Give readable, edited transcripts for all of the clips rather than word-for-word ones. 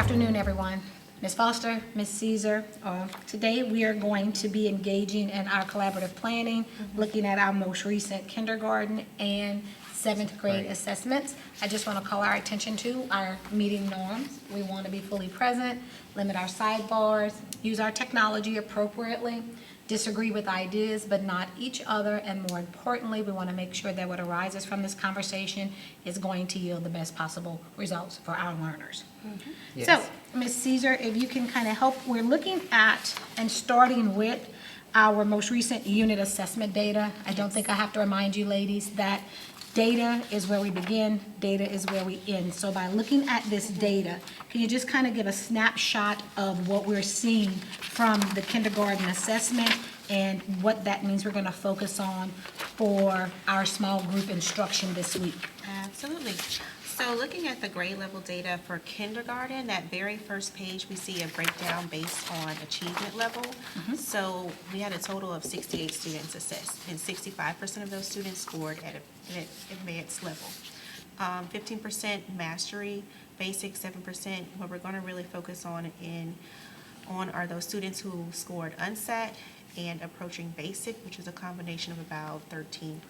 afternoon, everyone. Ms. Foster, Ms. Caesar, today we are going to be engaging in our collaborative planning, looking at our most recent kindergarten and seventh grade assessments. I just want to call our attention to our meeting norms. We want to be fully present, limit our sidebars, use our technology appropriately, disagree with ideas but not each other, and more importantly, we want to make sure that what arises from this conversation is going to yield the best possible results for our learners. Yes. So, Ms. Caesar, if you can kind of help, we're looking at and starting with our most recent unit assessment data. I don't think I have to remind you, ladies, that data is where we begin, data is where we end. So by looking at this data, can you just kind of give a snapshot of what we're seeing from the kindergarten assessment and what that means we're going to focus on for our small group instruction this week? Absolutely. So looking at the grade level data for kindergarten, that very first page, we see a breakdown based on achievement level. So we had a total of 68 students assessed, and 65% of those students scored at an advanced level. 15% mastery, basic 7%. What we're going to really focus on are those students who scored unsat and approaching basic, which is a combination of about 13%.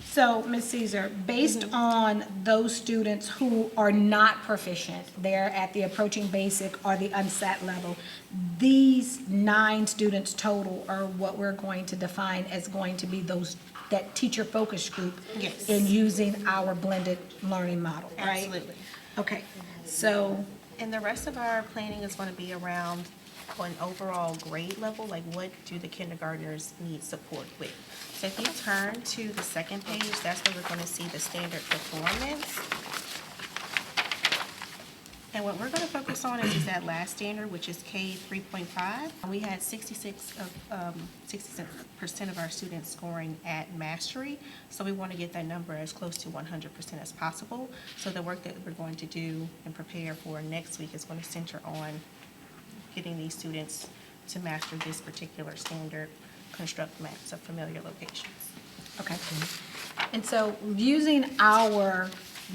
So, Ms. Caesar, based on those students who are not proficient, they're at the approaching basic or the unsat level, these 9 students total are what we're going to define as going to be that teacher focus group. Yes. In using our blended learning model, right? Absolutely. Okay, so, And the rest of our planning is going to be around an overall grade level, like what do the kindergartners need support with. So if you turn to the second page, that's where we're going to see the standard performance. And what we're going to focus on is that last standard, which is K 3.5. We had 66% of our students scoring at mastery, so we want to get that number as close to 100% as possible. So the work that we're going to do and prepare for next week is going to center on getting these students to master this particular standard, construct maps of familiar locations. okay. And so, using our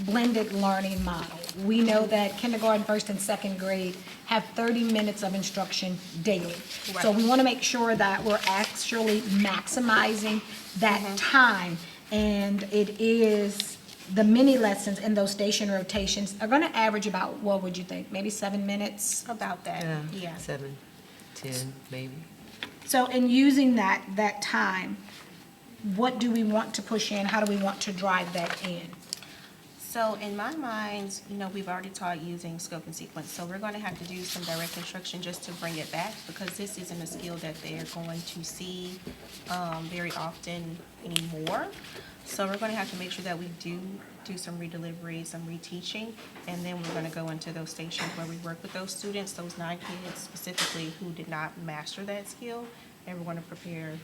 blended learning model, we know that kindergarten, first and second grade have 30 minutes of instruction daily. Right. So we want to make sure that we're actually maximizing that time, and it is the mini lessons in those station rotations are going to average about, what would you think, maybe 7 minutes? About that, yeah. 7, 10, maybe. So in using that time, what do we want to push in? How do we want to drive that in? So in my mind, we've already taught using scope and sequence, so we're going to have to do some direct instruction just to bring it back, because this isn't a skill that they're going to see very often anymore. So we're going to have to make sure that we do some redelivery, some reteaching, and then we're going to go into those stations where we work with those students, those 9 kids specifically who did not master that skill, and we're going to prepare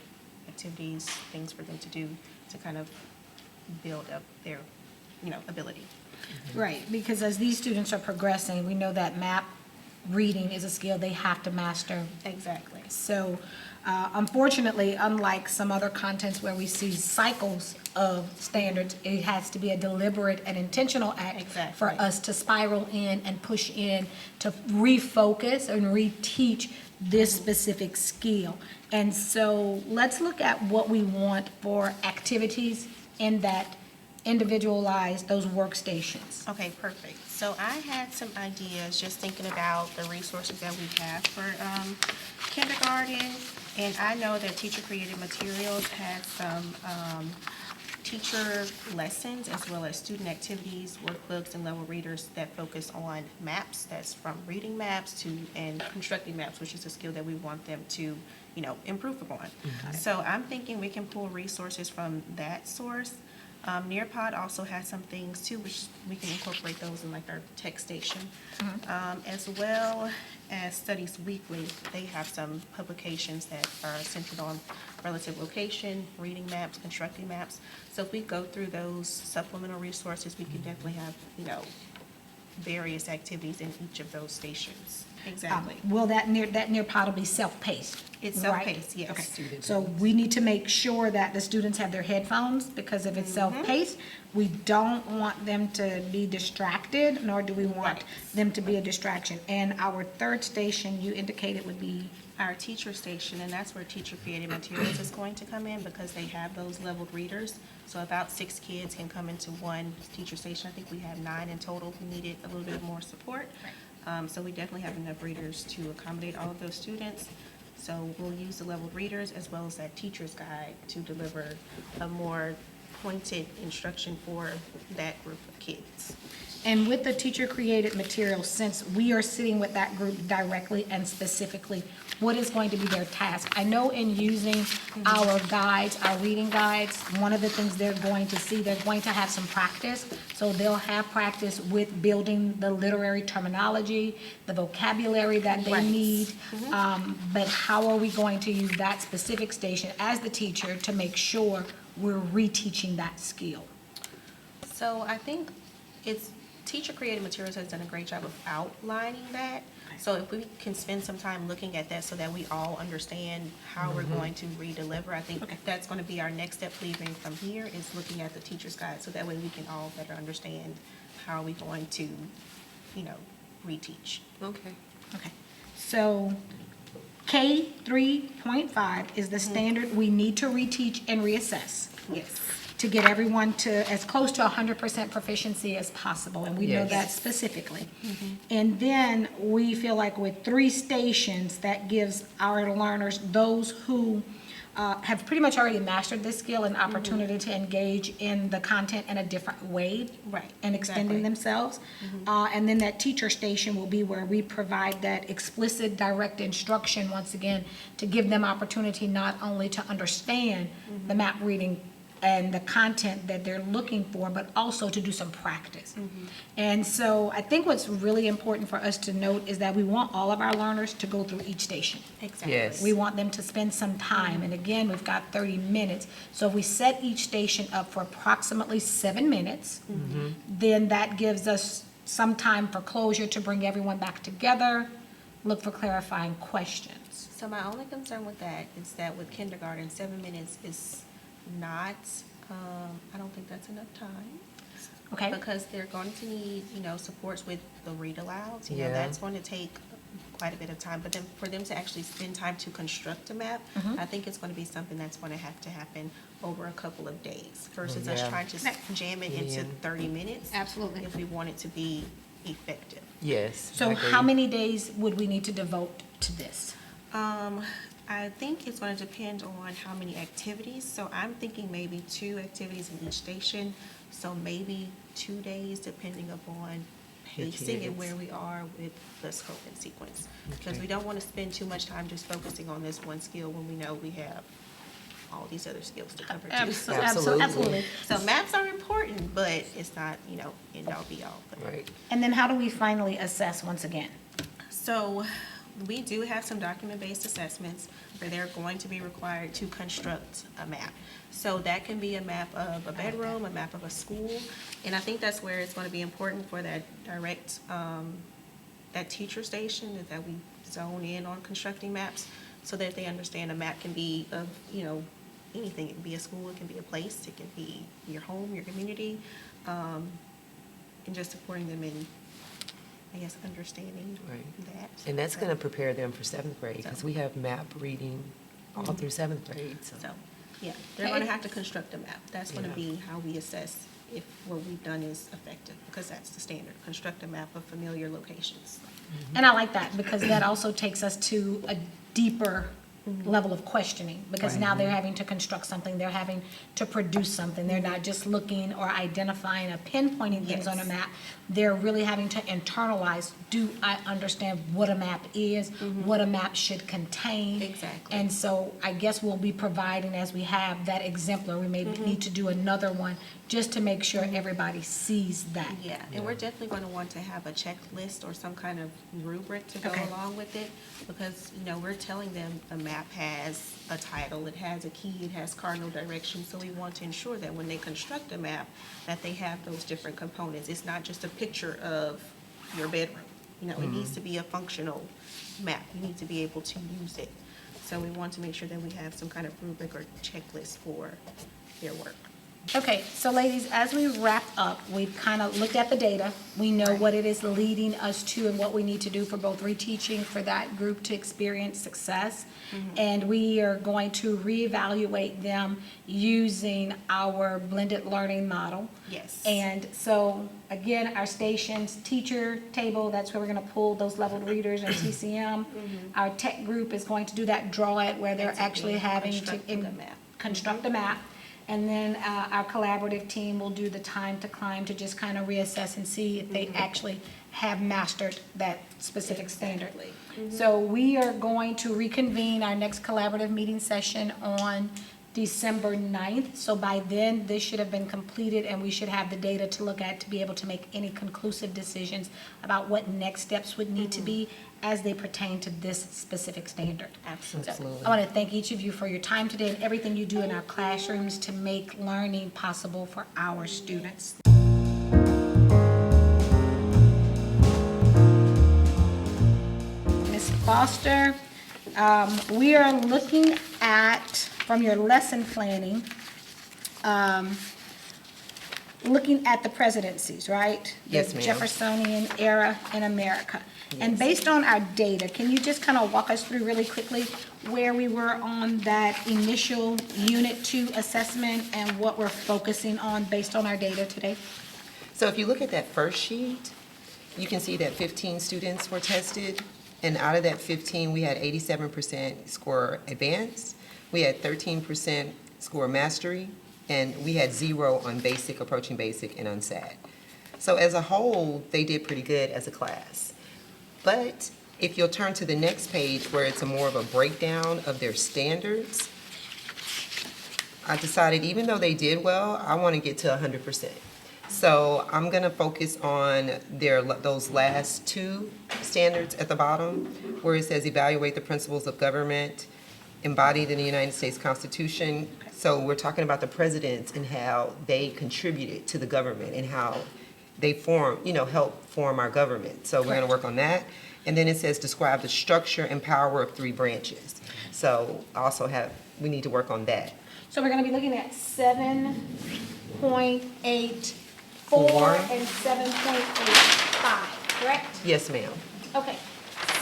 activities, things for them to do to kind of build up their ability. Right, because as these students are progressing, we know that map reading is a skill they have to master. Exactly. So unfortunately, unlike some other contents where we see cycles of standards, it has to be a deliberate and intentional act for Exactly. us to spiral in and push in to refocus and reteach this specific skill. And so let's look at what we want for activities in that individualized, those workstations. Okay, perfect. So I had some ideas just thinking about the resources that we have for kindergarten. And I know that Teacher Created Materials had some teacher lessons as well as student activities, workbooks, and level readers that focus on maps. That's from reading maps and constructing maps, which is a skill that we want them to, improve upon. So I'm thinking we can pull resources from that source. Nearpod also has some things too, which we can incorporate those in like our tech station. As well as Studies Weekly, they have some publications that are centered on relative location, reading maps, constructing maps. So if we go through those supplemental resources, we can definitely have, various activities in each of those stations. Exactly. Will that near part will be self-paced? It's right? self-paced, yes. Okay, Student so we need to make sure that the students have their headphones, because if it's self-paced, we don't want them to be distracted, nor do we want Right. them to be a distraction. And our third station, you indicated would be, Our teacher station, and that's where teacher-created materials is going to come in, because they have those leveled readers. So about 6 kids can come into one teacher station. I think we have 9 in total who needed a little bit more support. So we definitely have enough readers to accommodate all of those students. So we'll use the leveled readers as well as that teacher's guide to deliver a more pointed instruction for that group of kids. and with the teacher-created materials, since we are sitting with that group directly and specifically, what is going to be their task? I know in using our guides, our reading guides, one of the things they're going to see, they're going to have some practice. So they'll have practice with building the literary terminology, the vocabulary that they Right. need. But how are we going to use that specific station as the teacher to make sure we're reteaching that skill? So I think it's, teacher-created materials has done a great job of outlining that. So if we can spend some time looking at that so that we all understand how we're going to redeliver, I think that's going to be our next step leaving from here, is looking at the teacher's guide, so that way we can all better understand how are we going to, reteach. Okay. Okay, so K 3.5 is the standard we need to reteach and reassess Yes. to get everyone to as close to 100% proficiency as possible, and we know Yes. that specifically. And then we feel like with 3 stations, that gives our learners, those who have pretty much already mastered this skill, an opportunity to engage in the content in a different way. Right, And extending exactly. themselves. And then that teacher station will be where we provide that explicit, direct instruction, once again, to give them opportunity not only to understand the map reading and the content that they're looking for, but also to do some practice. And so I think what's really important for us to note is that we want all of our learners to go through each station. Exactly. Yes. We want them to spend some time, and again, we've got 30 minutes. So if we set each station up for approximately 7 minutes, then that gives us some time for closure to bring everyone back together, look for clarifying questions. So my only concern with that is that with kindergarten, 7 minutes is not, I don't think that's enough time. Okay? Because they're going to need, supports with the read alouds, Yeah. that's going to take quite a bit of time. But then for them to actually spend time to construct a map, I think it's going to be something that's going to have to happen over a couple of days versus us Yeah. trying to jam it into Yeah. 30 minutes. Absolutely. If we want it to be effective. Yes. I So agree. how many days would we need to devote to this? I think it's going to depend on how many activities. So I'm thinking maybe 2 activities in each station. So maybe 2 days, depending upon pacing and kids. where we are with the scope and sequence. Because Okay. we don't want to spend too much time just focusing on this one skill when we know we have all these other skills to cover too. Absolutely. Absolutely. So maps are important, but it's not, end all be all. But- Right. And then how do we finally assess once again? So we do have some document-based assessments where they're going to be required to construct a map. So that can be a map of a bedroom, a map of a school, and I think that's where it's going to be important for that direct, that teacher station, is that we zone in on constructing maps so that they understand a map can be of, anything. It can be a school, it can be a place, it can be your home, your community, and just supporting them in, I guess, understanding Right. that. And that's going to prepare them for 7th grade, because we have map reading all through 7th grade, so. So, yeah, they're going to have to construct a map. That's going to be how we assess if what we've done is effective, because that's the standard. Construct a map of familiar locations. And I like that, because that also takes us to a deeper level of questioning, because now they're having to construct something, they're having to produce something. They're not just looking or identifying or pinpointing things on a Yes. map. They're really having to internalize, do I understand what a map is, what a map should contain? Exactly. And so I guess we'll be providing, as we have that exemplar, we may need to do another one, just to make sure everybody sees that. Yeah, and we're definitely going to want to have a checklist or some kind of rubric to go Okay. along with it, because, we're telling them a map has a title, it has a key, it has cardinal direction, so we want to ensure that when they construct a map, that they have those different components. It's not just a picture of your bedroom. You know, it needs to be a functional map. You need to be able to use it. So we want to make sure that we have some kind of rubric or checklist for their work. Okay, so ladies, as we wrap up, we've kind of looked at the data. We know what it is leading us to and what we need to do for both reteaching, for that group to experience success. And we are going to reevaluate them using our blended learning model. Yes. And so, again, our stations, teacher table, that's where we're gonna pull those leveled readers and TCM. Our tech group is going to do that draw it where they're actually having to Constructing a map. construct a map. And then our collaborative team will do the time to climb to just kind of reassess and see if they actually have mastered that specific standard. So we are going to reconvene our next collaborative meeting session on December 9th. So by then, this should have been completed and we should have the data to look at to be able to make any conclusive decisions about what next steps would need to be as they pertain to this specific standard. Absolutely. Absolutely. I want to thank each of you for your time today and everything you do in our classrooms to make learning possible for our students. Ms. Foster, we are looking at, from your lesson planning, looking at the presidencies, right? Yes, The ma'am. Jeffersonian era in America. And based on our data, can you just kind of walk us through really quickly where we were on that initial Unit 2 assessment and what we're focusing on based on our data today? So if you look at that first sheet, you can see that 15 students were tested, and out of that 15, we had 87% score advanced, we had 13% score mastery, and we had 0 on basic, approaching basic, and unsat. So as a whole, they did pretty good as a class. But if you'll turn to the next page where it's a more of a breakdown of their standards, I decided even though they did well, I want to get to 100%. So I'm going to focus on those last 2 standards at the bottom where it says evaluate the principles of government embodied in the United States Constitution. So we're talking about the presidents and how they contributed to the government and how they help form our government. So we're going to work on that. And then it says describe the structure and power of 3 branches. So we need to work on that. So we're going to be looking at 7.84 and 7.85, correct? Yes, ma'am. Okay,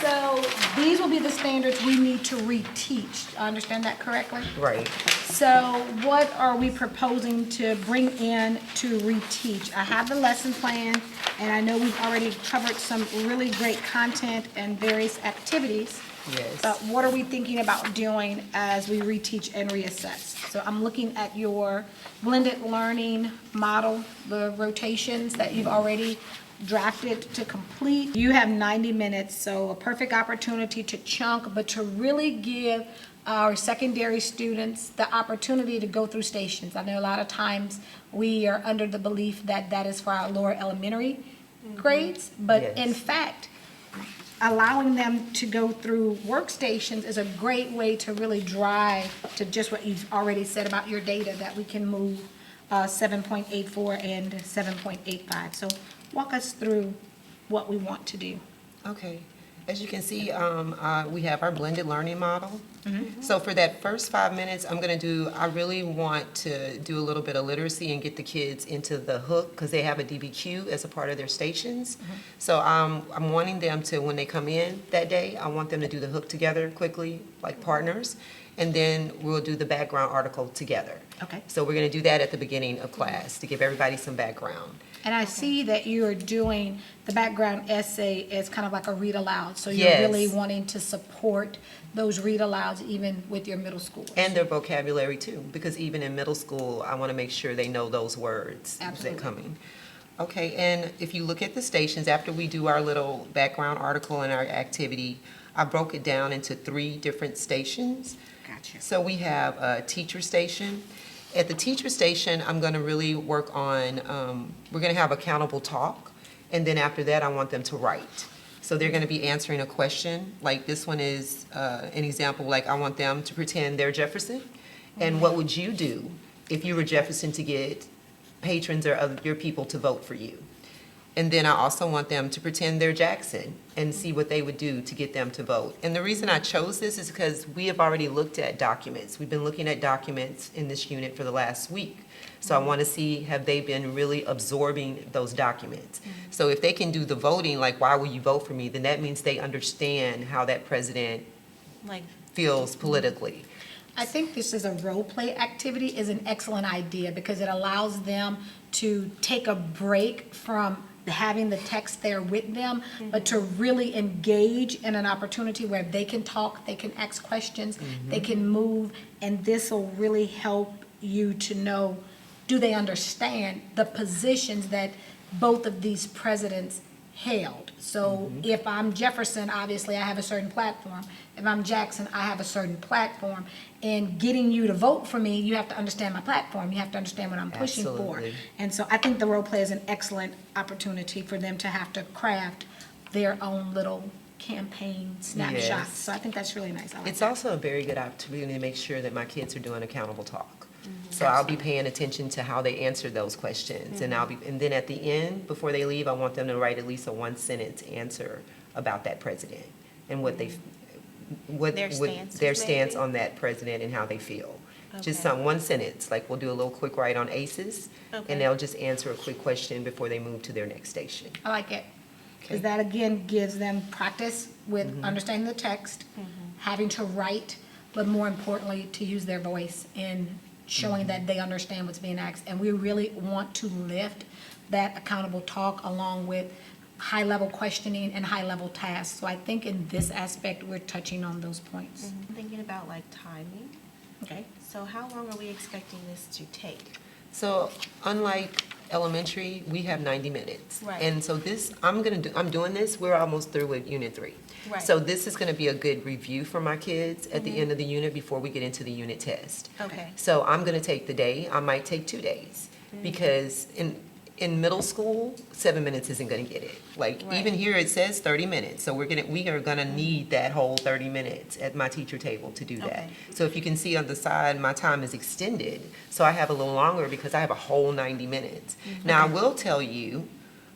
so these will be the standards we need to reteach. I understand that correctly? Right. So what are we proposing to bring in to reteach? I have the lesson plan, and I know we've already covered some really great content and various activities. Yes. But what are we thinking about doing as we reteach and reassess? So I'm looking at your blended learning model, the rotations that you've already drafted to complete. You have 90 minutes, so a perfect opportunity to chunk, but to really give our secondary students the opportunity to go through stations. I know a lot of times we are under the belief that that is for our lower elementary grades, but Yes. in fact, allowing them to go through workstations is a great way to really drive to just what you've already said about your data, that we can move 7.84 and 7.85. So walk us through what we want to do. Okay. As you can see, we have our blended learning model. So for that first 5 minutes, I really want to do a little bit of literacy and get the kids into the hook because they have a DBQ as a part of their stations. So I'm wanting them to, when they come in that day, I want them to do the hook together quickly, like partners, and then we'll do the background article together. Okay. So we're going to do that at the beginning of class to give everybody some background. And I see that you are doing the background essay as kind of like a read aloud. So you're Yes. really wanting to support those read alouds even with your middle school. And their vocabulary too, because even in middle school, I want to make sure they know those words Absolutely. that come in. Okay, and if you look at the stations, after we do our little background article and our activity, I broke it down into 3 different stations. Gotcha. So we have a teacher station. At the teacher station, I'm going to really work on, we're going to have accountable talk, and then after that, I want them to write. So they're going to be answering a question, like this one is an example, like I want them to pretend they're Jefferson, and what would you do if you were Jefferson to get patrons or other your people to vote for you? And then I also want them to pretend they're Jackson and see what they would do to get them to vote. And the reason I chose this is because we have already looked at documents. We've been looking at documents in this unit for the last week. So I want to see, have they been really absorbing those documents? So if they can do the voting, like, why will you vote for me? Then that means they understand how that president Like, feels politically. I think this is a role play activity is an excellent idea because it allows them to take a break from having the text there with them, but to really engage in an opportunity where they can talk, they can ask questions, they can move, and this will really help you to know, do they understand the positions that both of these presidents held? So if I'm Jefferson, obviously I have a certain platform. If I'm Jackson, I have a certain platform. And getting you to vote for me, you have to understand my platform. You have to understand what I'm pushing for. Absolutely. And so I think the role play is an excellent opportunity for them to have to craft their own little campaign snapshots. Yes. So I think that's really nice. I like It's that. also a very good opportunity to make sure that my kids are doing accountable talk. So I'll be paying attention to how they answer those questions, and and then at the end, before they leave, I want them to write at least a one-sentence answer about that president and what they, Their stances, their stance maybe? on that president and how they feel. Just Okay. one sentence, like we'll do a little quick write on ACEs, Okay. and they'll just answer a quick question before they move to their next station. I like it. Okay. Because that, again, gives them practice with understanding the text, having to write, but more importantly, to use their voice in showing that they understand what's being asked. And we really want to lift that accountable talk along with high-level questioning and high-level tasks. So I think in this aspect, we're touching on those points. I'm thinking about like timing. Okay? So how long are we expecting this to take? So unlike elementary, we have 90 minutes. Right. And so this, I'm doing this, we're almost through with unit 3. Right. So this is gonna be a good review for my kids at the end of the unit before we get into the unit test. Okay. So I'm gonna take the day, I might take 2 days, because in middle school, 7 minutes isn't gonna get it. Like, Right. even here it says 30 minutes, so we are gonna need that whole 30 minutes at my teacher table to do that. Okay. So if you can see on the side, my time is extended, so I have a little longer because I have a whole 90 minutes. Now, I will tell you,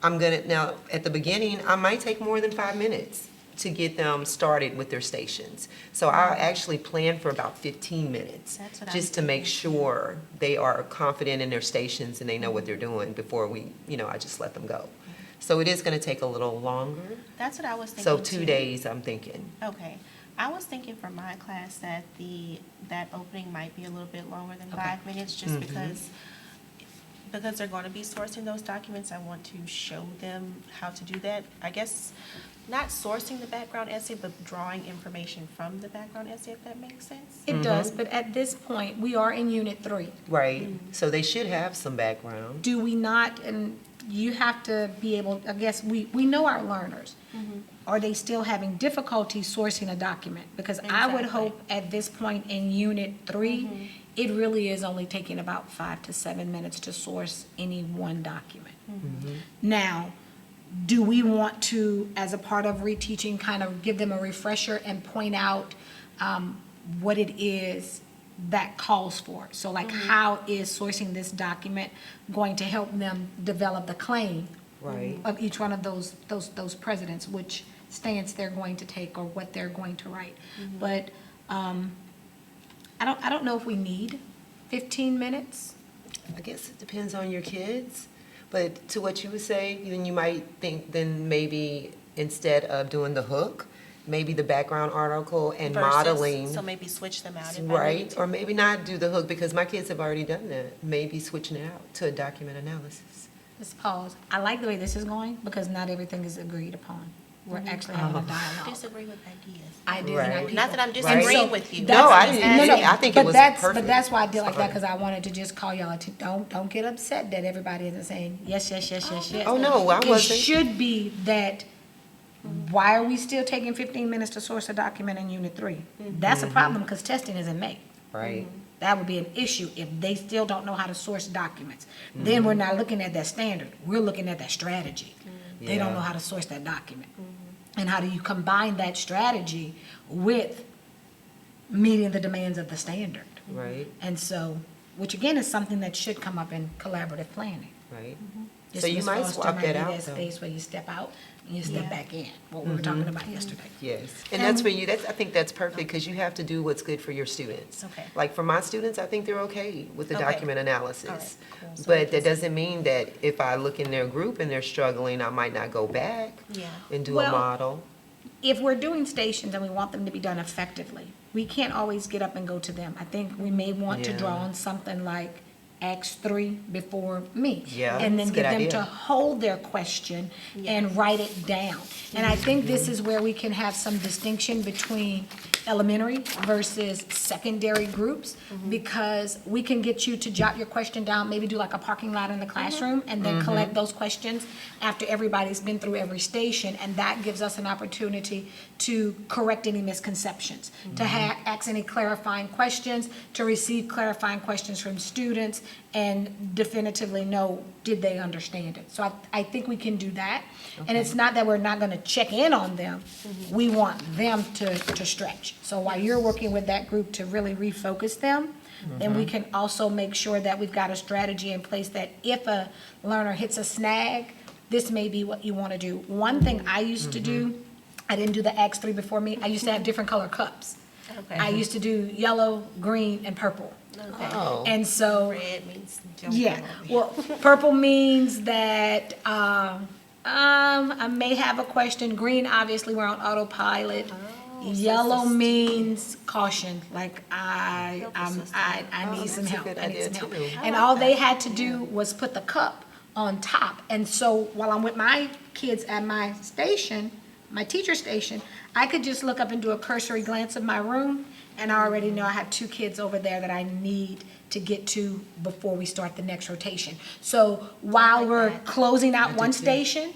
now, at the beginning, I might take more than 5 minutes to get them started with their stations. So I actually plan for about 15 minutes, That's what I'm just to make thinking. sure they are confident in their stations and they know what they're doing before I just let them go. So it is gonna take a little longer. That's what I was thinking So too. 2 days, I'm thinking. Okay. I was thinking for my class that that opening might be a little bit longer than Okay. 5 minutes, just because they're going to be sourcing those documents. I want to show them how to do that. I guess not sourcing the background essay, but drawing information from the background essay, if that makes sense. It does, but at this point, we are in Unit 3. Right, so they should have some background. Do we not, and you have to be able, I guess, we know our learners. Are they still having difficulty sourcing a document? Because I would Exactly. hope at this point in Unit 3, it really is only taking about 5 to 7 minutes to source any one document. Now, do we want to, as a part of reteaching, kind of give them a refresher and point out what it is that calls for? So like, how is sourcing this document going to help them develop the claim Right. of each one of those presidents, which stance they're going to take or what they're going to write? But I don't know if we need 15 minutes. I guess it depends on your kids, but to what you would say, then you might think then maybe instead of doing the hook, maybe the background article and Versus- modeling, So maybe switch them out if I need right? to. Or maybe not do the hook because my kids have already done that. Maybe switching it out to a document analysis. Let's pause. I like the way this is going because not everything is agreed upon. We're actually having a dialogue. Disagree with ideas. Ideas, Right. not people. Not that I'm And disagreeing so with you. that's- No, I didn't- no, no, I think it but was that's- perfect. But that's why I did like that, Fine. because I wanted to just call y'all, don't get upset that everybody isn't saying yes, yes, yes, yes, yes. Oh, no, I It wasn't. should be that, why are we still taking 15 minutes to source a document in Unit 3? That's a problem because testing is in May. Right. That would be an issue if they still don't know how to source documents. Then we're not looking at that standard, we're looking at that strategy. They don't Yeah. know how to source that document. And how do you combine that strategy with meeting the demands of the standard? Right. And so, which again is something that should come up in collaborative planning. right? This So you Ms. might Foster swap might that be out, that though. space where you step out and you step Yeah. back in, what we were talking about yesterday. Yes, and that's where I think that's perfect, because you have to do what's good for your students. Okay. Like for my students, I think they're okay with the Okay. document analysis. All right, cool. So we But can that doesn't mean that if I look in their group and they're struggling, I might not go back Yeah. and do a Well, model. If we're doing stations and we want them to be done effectively, we can't always get up and go to them. I think we may want to draw Yeah. on something like Acts 3 before me. Yeah, And then that's a get good them idea. to hold their question and write it down. And I think this is where we can have some distinction between elementary versus secondary groups, because we can get you to jot your question down, maybe do like a parking lot in the classroom, and then collect those questions after everybody's been through every station, and that gives us an opportunity to correct any misconceptions, to ask any clarifying questions, to receive clarifying questions from students, and definitively know, did they understand it? So I think we can do that. And it's not that we're not gonna check in on them, we want them to stretch. So while you're working with that group to really refocus them, then we can also make sure that we've got a strategy in place that if a learner hits a snag, this may be what you wanna do. One thing I used to do, I didn't do the Acts 3 before me, I used to have different color cups. Okay. I used to do yellow, green, and purple. Okay. Oh, And so, Red means jump yeah, over. well, purple means that, I may have a question. Green, obviously, we're on autopilot. Yellow means caution, like I need some that's a help, good I need idea, some help. too. And all they had to do was put the cup on top. And so while I'm with my kids at my station, my teacher station, I could just look up and do a cursory glance of my room, and I already know I have 2 kids over there that I need to get to before we start the next rotation. So while we're closing out one station,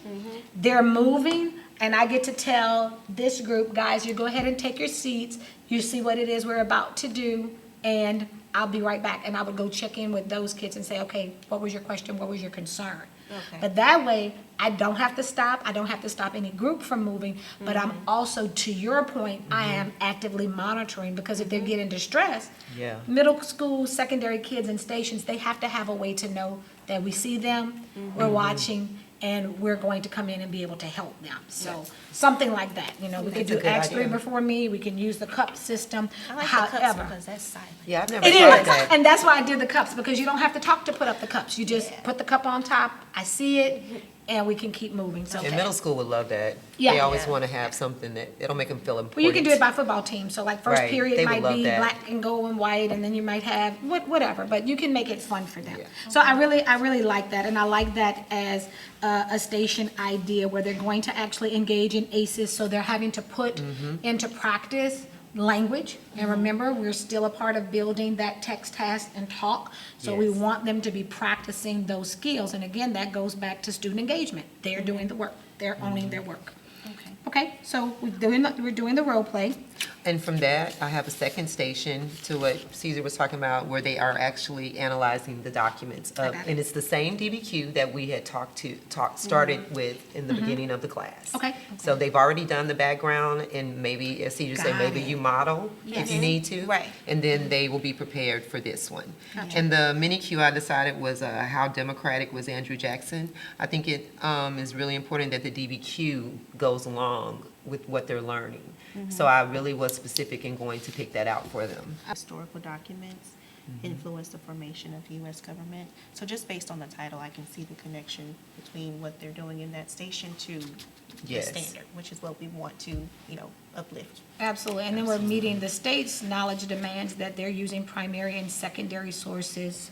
they're moving, and I get to tell this group, guys, you go ahead and take your seats, you see what it is we're about to do, and I'll be right back. And I would go check in with those kids and say, okay, what was your question, what was your concern? Okay. But that way, I don't have to stop, I don't have to stop any group from moving, but I'm also, to your point, I am actively monitoring, because if they're getting distressed, Yeah. middle school, secondary kids in stations, they have to have a way to know that we see them, we're watching, and we're going to come in and be able to help them. So, something like that, we could That's a do good Acts 3 idea. before me, we can use the cup system, I like the cups however. because that's silent. Yeah, I've never It tried is, that. and that's why I did the cups, because you don't have to talk to put up the cups. You just put the cup on top, I see it, and we can keep moving, so. And middle school would love that. Yeah. They always Yeah. want to have something that, it'll make them feel important. Well, you can do it by football team, so like first Right, period they would might love be that. black and gold and white, and then you might have whatever, but you can make it fun for them. Yeah. So I really like that, and I like that as a station idea where they're going to actually engage in ACEs, so they're having to put into practice language. And remember, we're still a part of building that text, task, and talk. So we Yes. want them to be practicing those skills. And again, that goes back to student engagement. They're doing the work. They're owning their work. Okay. Okay, so we're doing the role play. And from that, I have a second station to what Caesar was talking about, where they are actually analyzing the documents. I got it. And it's the same DBQ that we had started with in the beginning of the class. Mm-hmm. Okay. So they've already done the background, and maybe, as Caesar said, Got maybe it. you model if you Yes. need to. Right. And then they will be prepared for this one. Gotcha. And the mini Q I decided was how democratic was Andrew Jackson. I think it is really important that the DBQ goes along with what they're learning. So I really was specific in going to pick that out for them. Historical documents influence the formation of U.S. government. So just based on the title, I can see the connection between what they're doing in that station to the Yes. standard, which is what we want to, uplift. Absolutely, and then we're meeting the state's knowledge demands that they're using primary and secondary sources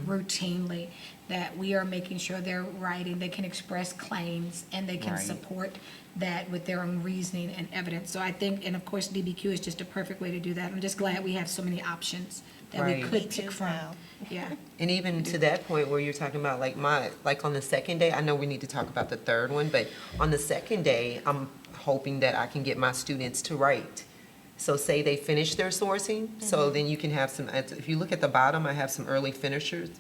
routinely, that we are making sure they're writing, they can express claims, and they can Right. support that with their own reasoning and evidence. So I think, and of course, DBQ is just a perfect way to do that. I'm just glad we have so many options that we Right. could Me pick too, from. Val. Yeah, And even to that point where you're talking about like on the second day, I know we need to talk about the third one, but on the second day, I'm hoping that I can get my students to write. So say they finish their sourcing, so then you can have some, if you look at the bottom, I have some early finishers.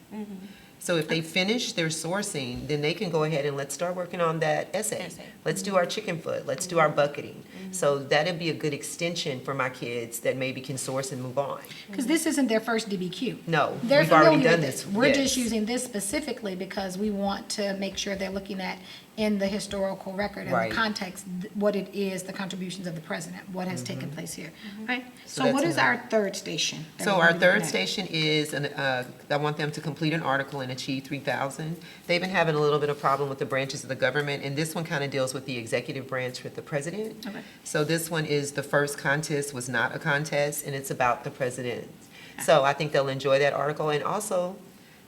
So if they finish their sourcing, then they can go ahead and let's start working on that essay. Let's do our chicken foot, let's do our bucketing. So that'd be a good extension for my kids that maybe can source and move on. Because this isn't their first DBQ. No, They're we've already familiar done with this. We're Yes. just using this specifically because we want to make sure they're looking at in the historical record and Right. the context, what it is, the contributions of the president, what has taken place here. Right? So So what that's is enough. our third station? that So we're our gonna be third looking at? station is, I want them to complete an article and achieve 3,000. They've been having a little bit of problem with the branches of the government, and this one kind of deals with the executive branch with the president. Okay. So this one is, the first contest was not a contest, and it's about the president. So I think they'll enjoy that article, and also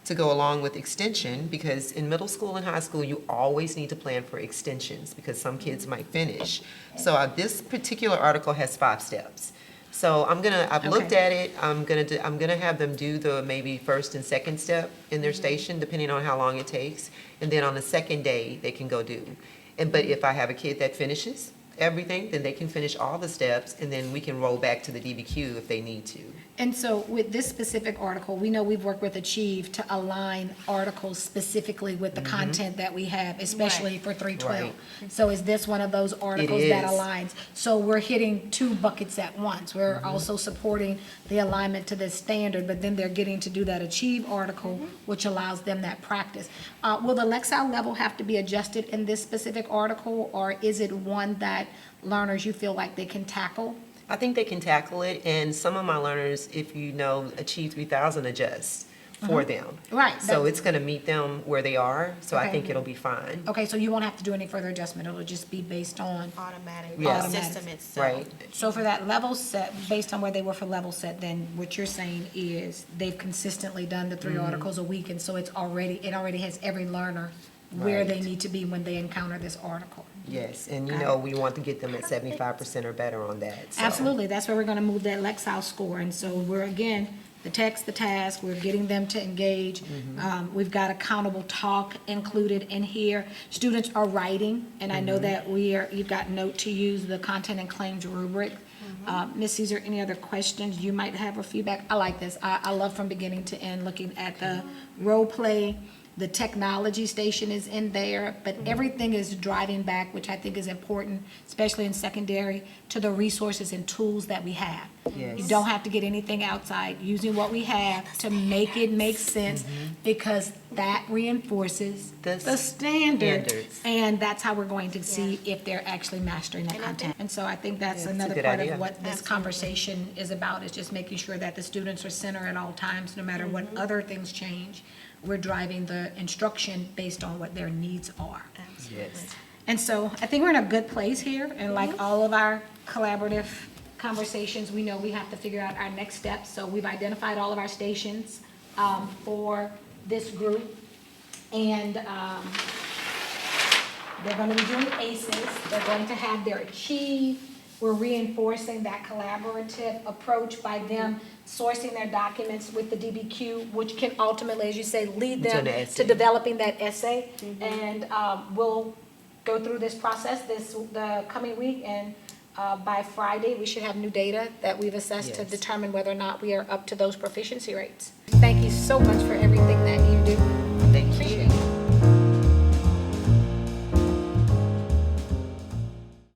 to go along with extension, because in middle school and high school, you always need to plan for extensions, because some kids might finish. So this particular article has 5 steps. So I've looked Okay. at it, I'm gonna have them do the maybe first and second step in their station, depending on how long it takes. And then on the second day, they can go do. But if I have a kid that finishes everything, then they can finish all the steps, and then we can roll back to the DBQ if they need to. And so with this specific article, we know we've worked with Achieve to align articles specifically with the content that we have, especially for 312. So is this one of those articles that is. aligns? So we're hitting 2 buckets at once. We're also supporting the alignment to this standard, but then they're getting to do that Achieve article, which allows them that practice. Will the Lexile level have to be adjusted in this specific article, or is it one that learners you feel like they can tackle? I think they can tackle it, and some of my learners, if you know, Achieve 3,000 adjusts for them. Right, So that- it's gonna meet them where they are, so I Okay. think it'll be fine. Okay, so you won't have to do any further adjustment. It'll just be based on. Automatic, Yeah. the system itself. Right. So for that level set, based on where they were for level set, then what you're saying is they've consistently done the 3 articles a week, and so it already has every learner where they Right. need to be when they encounter this article. Yes, and you Got know, we want to get them at 75% or better on that, so. Absolutely, that's where we're gonna move that Lexile score, and so we're, again, the text, the task, we're getting them to engage. We've got accountable talk included in here. Students are writing, and I know that you've got note to use the content and claims rubric. Ms. Caesar, any other questions you might have or feedback? I like this. I love from beginning to end, looking at the role play. The technology station is in there, but everything is driving back, which I think is important, especially in secondary, to the resources and tools that we have. You Yes. don't have to get anything outside, using what we have to make it make sense, because that reinforces The the standard. standards. And that's how we're going to see if they're actually mastering that content. And so I think that's Yeah, it's a another good part idea. of what this conversation is about, is just making sure that the students are center at all times, no matter what other things change. We're driving the instruction based on what their needs are. Yes. And so I think we're in a good place here, and like all of our collaborative conversations, we know we have to figure out our next steps. So we've identified all of our stations for this group, and they're going to be doing ACEs. They're going to have their Achieve. We're reinforcing that collaborative approach by them sourcing their documents with the DBQ, which can ultimately, as you say, lead them To the to essay. developing that essay. And we'll go through this process the coming week, and by Friday, we should have new data that we've assessed to Yes. determine whether or not we are up to those proficiency rates. Thank you so much for everything that you do.